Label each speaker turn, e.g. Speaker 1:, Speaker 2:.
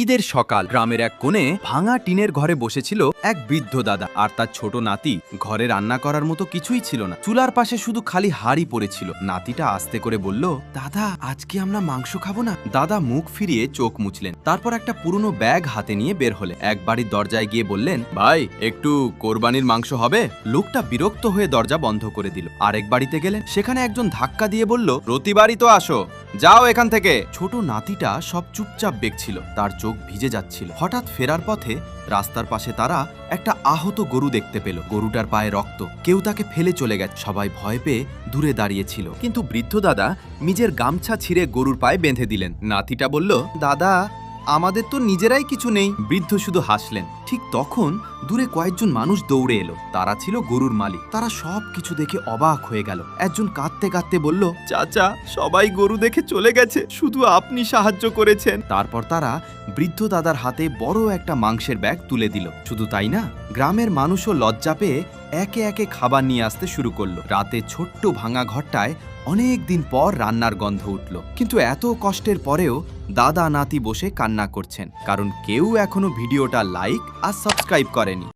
Speaker 1: ঈদের সকাল গ্রামের এক কোণে ভাঙা টিনের ঘরে বসেছিল এক বৃদ্ধ দাদা আর তার ছোট নাতি। ঘরে রান্না করার মতো কিছুই ছিল না, চুলার পাশে শুধু খালি হাড়ি পড়েছিল। নাতিটা আস্তে করে বলল, দাদা আজকে আমরা মাংস খাবো না। দাদা মুখ ফিরিয়ে চোখ মুছলেন, তারপর একটা পুরনো ব্যাগ হাতে নিয়ে বের হলেন। এক বাড়ির দরজায় গিয়ে বললেন, ভাই একটু কোরবানির মাংস হবে? লোকটা বিরক্ত হয়ে দরজা বন্ধ করে দিল। আরেক বাড়িতে গেলেন, সেখানে একজন ধাক্কা দিয়ে বলল, প্রতিবারই তো আসো, যাও এখান থেকে। ছোট নাতিটা সব চুপচাপ দেখছিল, তার চোখ ভিজে যাচ্ছিল। হঠাৎ ফেরার পথে রাস্তার পাশে তারা একটা আহত গরু দেখতে পেল। গরুটার পায়ে রক্ত, কেউ তাকে ফেলে চলে গেছে। সবাই ভয় পেয়ে দূরে দাঁড়িয়েছিল, কিন্তু বৃদ্ধ দাদা নিজের গামছা ছিঁড়ে গরুর পায়ে বেঁধে দিলেন। নাতিটা বলল, দাদা আমাদের তো নিজেরাই কিছু নেই। বৃদ্ধ শুধু হাসলেন। ঠিক তখন দূরে কয়েকজন মানুষ দৌড়ে এলো, তারা ছিল গরুর মালিক। তারা সব কিছু দেখে অবাক হয়ে গেল। একজন কাঁদতে কাঁদতে বলল, চাচা সবাই গরু দেখে চলে গেছে, শুধু আপনি সাহায্য করেছেন। তারপর তারা বৃদ্ধ দাদার হাতে বড় একটা মাংসের ব্যাগ তুলে দিল। শুধু তাই না, গ্রামের মানুষও লজ্জা পেয়ে একে একে খাবার নিয়ে আসতে শুরু করলো। রাতে ছোট্ট ভাঙা ঘরটায় অনেক দিন পর রান্নার গন্ধ উঠল। কিন্তু এত কষ্টের পরেও দাদা নাতি বসে কান্না করছেন, কারণ কেউ এখনো ভিডিওটা লাইক আর সাবস্ক্রাইব করেনি।